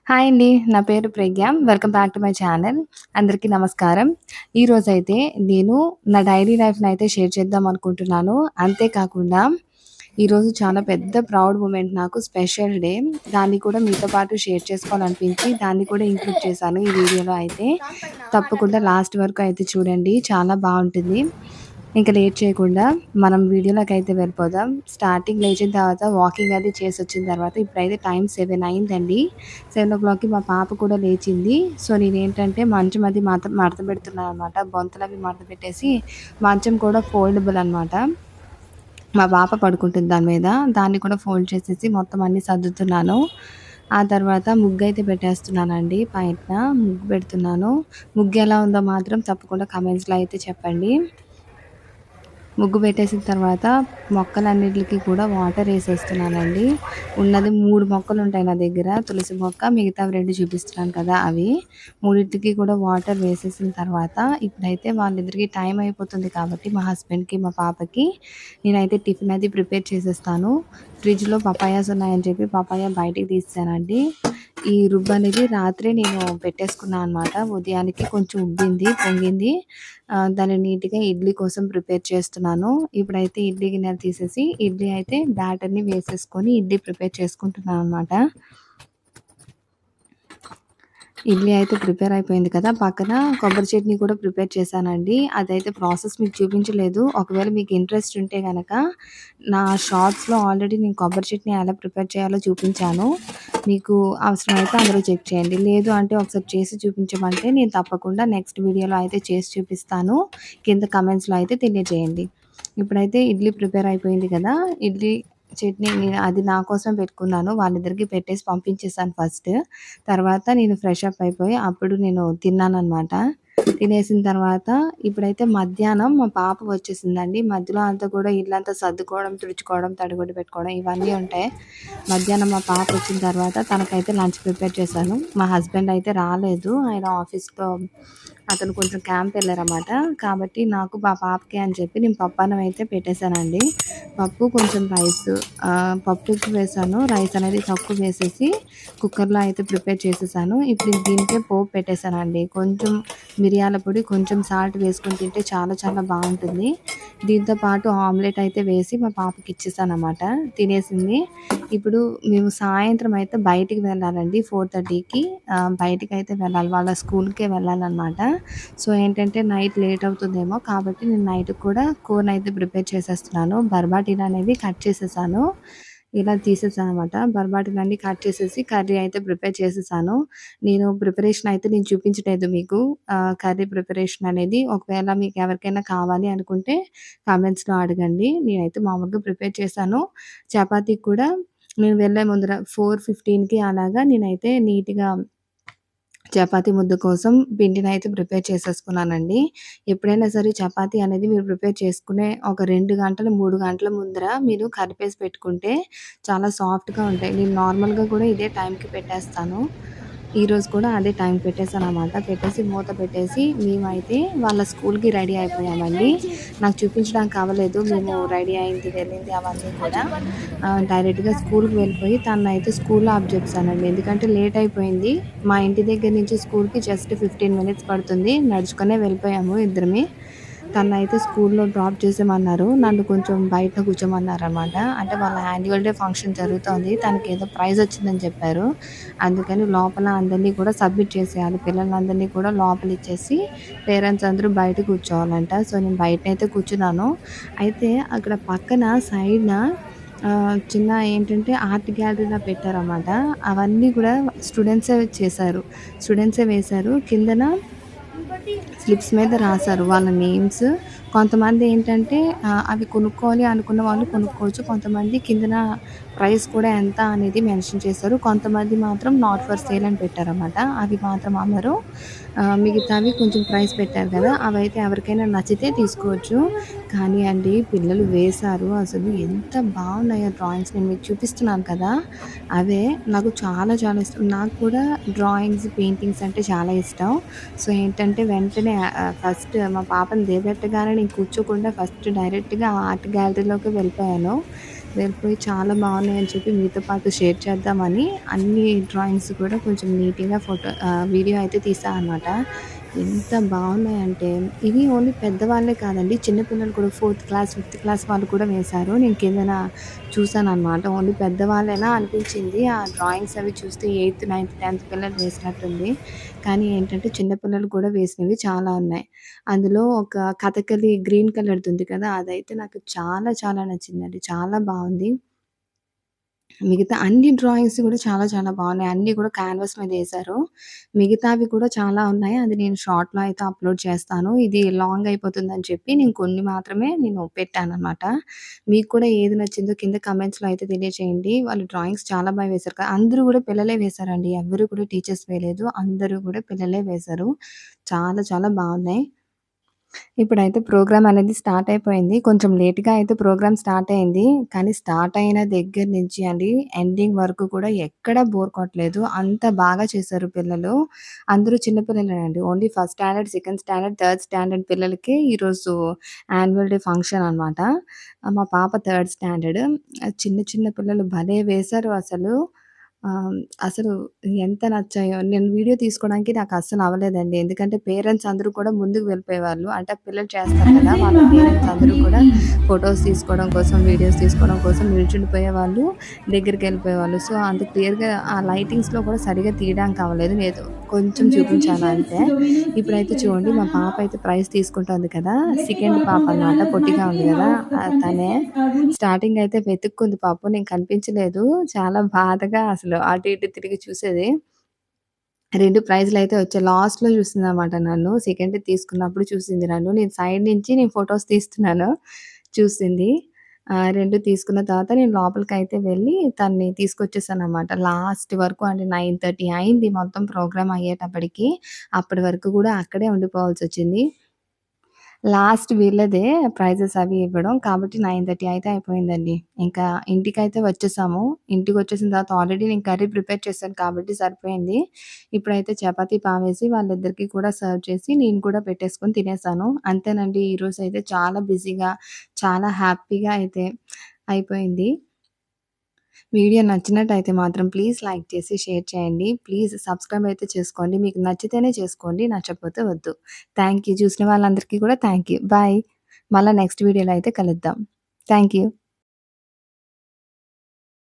Hi అండి. నా పేరు Pragya. Welcome back to my channel. అందరికీ నమస్కారం. ఈరోజైతే నేను నా డైలీ లైఫ్‌నైతే షేర్ చేద్దాం అనుకుంటున్నాను. అంతే కాకుండా ఈరోజు చాలా పెద్ద ప్రౌడ్ మూమెంట్ నాకు స్పెషల్ డే. దాన్ని కూడా మీతో పాటు షేర్ చేసుకోవాలనిపించి దాన్ని కూడా ఇంక్లూడ్ చేశాను ఈ వీడియోలో అయితే. తప్పకుండా లాస్ట్ వరకు అయితే చూడండి. చాలా బావుంటుంది. ఇంక లేట్ చేయకుండా మనం వీడియోలోకైతే వెళ్ళిపోదాం. స్టార్టింగ్ లేచిన తర్వాత వాకింగ్ అది చేసొచ్చిన తర్వాత ఇప్పుడైతే టైం 7 అయిందండి. 7:00కి మా పాప కూడా లేచింది. సో, నేనేంటంటే మంచం అది మడత పెడుతున్నాననమాట. బొంతలవి మడత పెట్టేసి మంచం కూడా ఫోల్డబుల్ అనమాట. మా పాప పడుకుంటుంది దాని మీద. దాన్ని కూడా ఫోల్డ్ చేసేసి మొత్తం అన్నీ సర్దుతున్నాను. ఆ తర్వాత ముగ్గైతే పెట్టేస్తున్నానండి. పైన ముగ్గు పెడుతున్నాను. ముగ్గు ఎలా ఉందో మాత్రం తప్పకుండా కామెంట్స్‌లో అయితే చెప్పండి. ముగ్గు పెట్టేసిన తర్వాత మొక్కలన్నిటికి కూడా వాటర్ వేసేస్తున్నానండి. ఉన్నది 3 మొక్కలు ఉంటాయి నా దగ్గర. తులసి మొక్క, మిగతావి 2 చూపిస్తున్నాను కదా అవి. మూడిటికి కూడా వాటర్ వేసేసిన తర్వాత ఇప్పుడైతే వాళ్ళిద్దరికి టైం అయిపోతుంది కాబట్టి మా హస్బెండ్కి మా పాపకి నేనైతే టిఫిన్ అది ప్రిపేర్ చేసేస్తాను. ఫ్రిడ్జ్లో పపాయాస్ ఉన్నాయని చెప్పి పపాయ బయటికి తీసానండి. ఈ రుబ్బు అనేది రాత్రే నేను పెట్టేసుకున్నాను అనమాట. ఉదయానికి కొంచెం ఉబ్బింది, పొంగింది. దాన్ని నీట్‌గా ఇడ్లీ కోసం ప్రిపేర్ చేస్తున్నాను. ఇప్పుడైతే ఇడ్లీ గిన్నె తీసేసి ఇడ్లీ అయితే బ్యాటర్‌ని వేసేసుకొని ఇడ్లీ ప్రిపేర్ చేసుకుంటున్నాను అనమాట. ఇడ్లీ అయితే ప్రిపేర్ అయిపోయింది కదా! పక్కన కొబ్బరి చట్నీ కూడా ప్రిపేర్ చేశానండి. అదైతే ప్రాసెస్ మీకు చూపించలేదు. ఒకవేళ మీకు ఇంట్రెస్ట్ ఉంటే గనక నా షార్ట్స్‌లో ఆల్రెడీ నేను కొబ్బరి చట్నీ ఎలా ప్రిపేర్ చేయాలో చూపించాను. మీకు అవసరమైతే అందులో చెక్ చేయండి. లేదు అంటే ఒకసారి చేసి చూపించమంటే నేను తప్పకుండా నెక్స్ట్ వీడియోలో అయితే చేసి చూపిస్తాను. కింద కామెంట్స్‌లో అయితే తెలియజేయండి. ఇప్పుడైతే ఇడ్లీ ప్రిపేర్ అయిపోయింది కదా! ఇడ్లీ చట్నీ అది నా కోసం పెట్టుకున్నాను. వాళ్ళిద్దరికీ పెట్టేసి పంపించేసాను ఫస్ట్. తర్వాత నేను ఫ్రెష్ అప్ అయిపోయి అప్పుడు నేను తిన్నాననమాట. తినేసిన తర్వాత ఇప్పుడైతే మధ్యాహ్నం మా పాప వచ్చేసిందండి. మధ్యలో అంతా కూడా ఇల్లంతా సర్దుకోవడం, తుడుచుకోవడం, తడిగుడ్డ పెట్టుకోవడం ఇవన్నీ ఉంటాయి. మధ్యాహ్నం మా పాప వచ్చిన తర్వాత తనకైతే లంచ్ ప్రిపేర్ చేశాను. మా హస్బెండ్ అయితే రాలేదు. ఆయన ఆఫీస్‌లో అతను కొంచెం క్యాంప్ వెళ్లారన్నమాట. కాబట్టి నాకు మా పాపకి అని చెప్పి నేను పప్పన్నం అయితే పెట్టేశానండి. పప్పు కొంచెం రైస్ పప్పు ఎక్కువ వేశాను. రైస్ అనేది తక్కువ వేసేసి కుక్కర్‌లో అయితే ప్రిపేర్ చేసేసాను. ఇప్పుడు దీనికే పోపు పెట్టేశానండి. కొంచెం మిరియాల పొడి, కొంచెం సాల్ట్ వేసుకొని తింటే చాలా చాలా బావుంటుంది. దీంతో పాటు ఆమ్లెట్ అయితే వేసి మా పాపకి ఇచ్చేసానన్నమాట. తినేసింది. ఇప్పుడు మేము సాయంత్రం అయితే బయటికి వెళ్ళాలండి 4:30కి. బయటికైతే వెళ్ళాలి. వాళ్ళ స్కూల్‌కే వెళ్ళాలన్నమాట. సో, ఏంటంటే నైట్ లేట్ అవుతుందేమో కాబట్టి నేను నైట్‌కి కూడా కూరనైతే ప్రిపేర్ చేసేస్తున్నాను. బర్బాటీలనేవి కట్ చేసేసాను. ఇలా తీసేసాననమాట. బర్బాటీలన్నీ కట్ చేసేసి కర్రీ అయితే ప్రిపేర్ చేసేసాను. ప్రిపరేషన్ అయితే నేను చూపించలేదు మీకు. కర్రీ ప్రిపరేషన్ అనేది. ఒకవేళ మీకు ఎవరికైనా కావాలి అనుకుంటే కామెంట్స్‌లో అడగండి. నేనైతే మామూలుగా ప్రిపేర్ చేశాను. చపాతీకి కూడా నేను వెళ్ళే ముందర 4:15కి అలాగా నేనైతే నీట్‌గా చపాతీ ముద్ద కోసం పిండినైతే ప్రిపేర్ చేసేసుకున్నానండి. ఎప్పుడైనా సరే చపాతీ అనేది మీరు ప్రిపేర్ చేసుకునే ఒక 2 గంటలు, 3 గంటల ముందర మీరు కలిపేసి పెట్టుకుంటే చాలా సాఫ్ట్‌గా ఉంటాయి. నేను నార్మల్‌గా కూడా ఇదే టైంకి పెట్టేస్తాను. ఈరోజు కూడా అదే టైంకి పెట్టేసాననమాట. పెట్టేసి మూత పెట్టేసి మేమైతే వాళ్ళ స్కూల్‌కి రెడీ అయిపోయామండి. నాకు చూపించడానికి అవ్వలేదు. మేము రెడీ అయింది, వెళ్ళింది అవన్నీ కూడా. డైరెక్ట్‌గా స్కూల్‌కి వెళ్ళిపోయి తననైతే స్కూల్‌లో ఆప్ చేశానండి. ఎందుకంటే లేట్ అయిపోయింది. మా ఇంటి దగ్గర నుంచి స్కూల్‌కి జస్ట్ 15 మినిట్స్ పడుతుంది. నడుచుకునే వెళ్ళిపోయాము ఇద్దరమే. తననైతే స్కూల్‌లో డ్రాప్ చేసేయమన్నారు. నన్ను కొంచెం బయట కూర్చోమన్నారనమాట. అంటే వాళ్ళ యాన్యువల్ డే ఫంక్షన్ జరుగుతోంది. తనకేదో ప్రైజ్ వచ్చిందని చెప్పారు. అందుకని లోపల అందరినీ కూడా సబ్మిట్ చేసేయాలి. పిల్లలందరినీ కూడా లోపలిచ్చేసి పేరెంట్స్ అందరూ బయట కూర్చోవాలంట. సో, నేను బయటనైతే కూర్చున్నాను. అయితే అక్కడ పక్కన సైడ్‌న చిన్న ఏంటంటే ఆర్ట్ గ్యాలరీలా పెట్టారనమాట. అవన్నీ కూడా స్టూడెంట్సే వేశారు. కిందన స్లిప్స్ మీద రాశారు వాళ్ళ నేమ్స్. కొంతమంది ఏంటంటే అవి కొనుక్కోవాలి అనుకున్న వాళ్ళు కొనుక్కోవచ్చు. కొంతమంది కిందన ప్రైస్ కూడా ఎంత అనేది మెన్షన్ చేశారు. కొంతమంది మాత్రం నాట్ ఫర్ సేల్ అని పెట్టారన్నమాట. అవి మాత్రం అమ్మరు. మిగతావి కొంచెం ప్రైస్ పెట్టారు కదా! అవైతే ఎవరికైనా నచ్చితే తీసుకోవచ్చు. కానీ అండి పిల్లలు వేశారు. అసలు ఎంత బాగున్నాయో డ్రాయింగ్స్ నేను మీకు చూపిస్తున్నాను కదా! అవే నాకు చాలా చాలా ఇష్టం. నాకు కూడా డ్రాయింగ్స్, పెయింటింగ్స్ అంటే చాలా ఇష్టం. సో, ఏంటంటే వెంటనే ఫస్ట్ మా పాపని దేబెట్టగానే నేను కూర్చోకుండా ఫస్ట్ డైరెక్ట్‌గా ఆర్ట్ గ్యాలరీలోకి వెళ్ళిపోయాను. వెళ్ళిపోయి చాలా బాగున్నాయని చెప్పి మీతో పాటు షేర్ చేద్దామని అన్ని డ్రాయింగ్స్ కూడా కొంచెం నీట్‌గా వీడియో అయితే తీసా అనమాట. ఎంత బాగున్నాయంటే ఇవి ఓన్లీ పెద్దవాళ్ళే కాదండి. చిన్న పిల్లలు కూడా ఫోర్త్ క్లాస్, ఫిఫ్త్ క్లాస్ వాళ్ళు కూడా వేశారు. నేను కిందన చూసాననమాట. ఓన్లీ పెద్దవాళ్ళేనా అనిపించింది. ఆ డ్రాయింగ్స్ అవి చూస్తే ఎయిత్, నైన్త్, 10థ్ పిల్లలు వేసినట్టుంది. కానీ ఏంటంటే చిన్న పిల్లలు కూడా వేసినవి చాలా ఉన్నాయి. అందులో ఒక కథకళి గ్రీన్ కలర్‌ది ఉంది కదా! అదైతే నాకు చాలా చాలా నచ్చిందండి. చాలా బావుంది. మిగతా అన్ని డ్రాయింగ్స్ గూడా చాలా చాలా బావున్నాయి. అన్నీ కూడా క్యాన్వాస్ మీద ఏశారు. మిగతావి కూడా చాలా ఉన్నాయి. అది నేను షార్ట్‌లో అయితే అప్‌లోడ్ చేస్తాను. ఇది లాంగ్ అయిపోతుందని చెప్పి నేను కొన్ని మాత్రమే పెట్టాననమాట. మీకు కూడా ఏది నచ్చిందో కింద కామెంట్స్‌లో అయితే తెలియచేయండి. వాళ్ళు డ్రాయింగ్స్ చాలా బాగా వేశారు. అందరూ గూడా పిల్లలే వేశారండి. ఎవ్వరు కూడా టీచర్స్ వేయలేదు. అందరూ గూడా పిల్లలే వేశారు. చాలా చాలా బావున్నాయి. ఇప్పుడైతే ప్రోగ్రామ్ అనేది స్టార్ట్ అయిపోయింది. కొంచెం లేట్‌గా అయితే ప్రోగ్రామ్ స్టార్ట్ అయింది. కానీ స్టార్ట్ అయిన దగ్గర నుంచి అండి ఎండింగ్ వరకు కూడా ఎక్కడ బోర్ కొట్టలేదు. అంత బాగా చేశారు పిల్లలు. అందరూ చిన్న పిల్లలేనండి. Only first standard, second standard, third standard పిల్లలకే ఈరోజు యాన్యువల్ డే ఫంక్షన్ అనమాట. మా పాప థర్డ్ స్టాండర్డ్. చిన్న చిన్న పిల్లలు భలే వేశారు అసలు. ఆహ్, అసలు ఎంత నచ్చాయో! నేను వీడియో తీసుకోవడానికి నాకు అస్సలు అవ్వలేదండి. ఎందుకంటే పేరెంట్స్ అందరూ కూడా ముందుకు వెళ్ళిపోయేవాళ్ళు. అంటే పిల్లలు చేస్తారు కదా! అన్నది వాళ్ళ అడుగుతారు పేరెంట్స్ అందరూ కాబట్టి కూడా ఫోటోస్ తీసుకోవడం కోసం, వీడియోస్ తీసుకోవడం కోసం నిల్చుండిపోయేవాళ్ళు. దగ్గరికెళ్ళిపోయేవాళ్ళు. సో, అంత క్లియర్‌గా ఆ లైటింగ్స్‌లో కూడా సరిగ్గా తీయడానికి అవ్వలేదు. ఏదో కొంచెం చూపించాను అంతే. కంగ్రాచ్యులేషన్స్ డొమినోస్‌కి ఇప్పుడైతే చూడండి మా వెళ్తారా? పాప అయితే ప్రైజ్ తీసుకుంటోంది కదా! Get సెకండ్ caught పాప on the అనమాట. runners పొట్టిగా ఉంది marking గదా! out the తనే. contestant Aruni. స్టార్టింగ్ అయితే వెతుక్కుంది పాపం. నేను కనిపించలేదు. చాలా బాధగా అసలు అటు ఇటు తిరిగి చూసేది. 2 ప్రైజ్‌లయితే వచ్చాయి. లాస్ట్‌లో చూసిందనమాట నన్ను. సెకండ్ తీసుకున్నప్పుడు చూసింది నన్ను. నేను సైడ్ నుంచి ఫోటోస్ తీస్తున్నాను. చూసింది. 2 తీసుకున్న తర్వాత నేను లోపలికైతే వెళ్ళి తనని తీసుకొచ్చేసాననమాట. లాస్ట్ వరకు అంటే 9:30 అయింది మొత్తం ప్రోగ్రామ్ అయ్యేటప్పటికి. అప్పటి వరకు గూడా అక్కడే ఉండిపోవాల్సొచ్చింది. లాస్ట్ వీళ్ళదే ప్రైజెస్ అవి ఇవ్వడం. కాబట్టి 9:30 అయితే అయిపోయిందండి. ఇంకా ఇంటికైతే వచ్చేసాము. ఇంటికొచ్చేసిన తర్వాత ఆల్రెడీ నేను కర్రీ ప్రిపేర్ చేశాను కాబట్టి సరిపోయింది. ఇప్పుడైతే చపాతీ పావేసి వాళ్ళిద్దరికీ కూడా సర్వ్ చేసి నేను కూడా పెట్టేసుకొని తినేసాను. అంతేనండి ఈరోజైతే చాలా బిజీగా, చాలా హ్యాపీగా అయితే అయిపోయింది. వీడియో నచ్చినట్టయితే మాత్రం ప్లీజ్ లైక్ చేసి షేర్ చేయండి. ప్లీజ్ సబ్స్క్రైబ్ అయితే చేసుకోండి. మీకు నచ్చితేనే చేసుకోండి. నచ్చకపోతే వద్దు. Thank you. చూసిన వాళ్ళందరికీ కూడా థాంక్ యూ. బాయ్. మళ్ళా నెక్స్ట్ వీడియోలో అయితే కలుద్దాం. Thank you.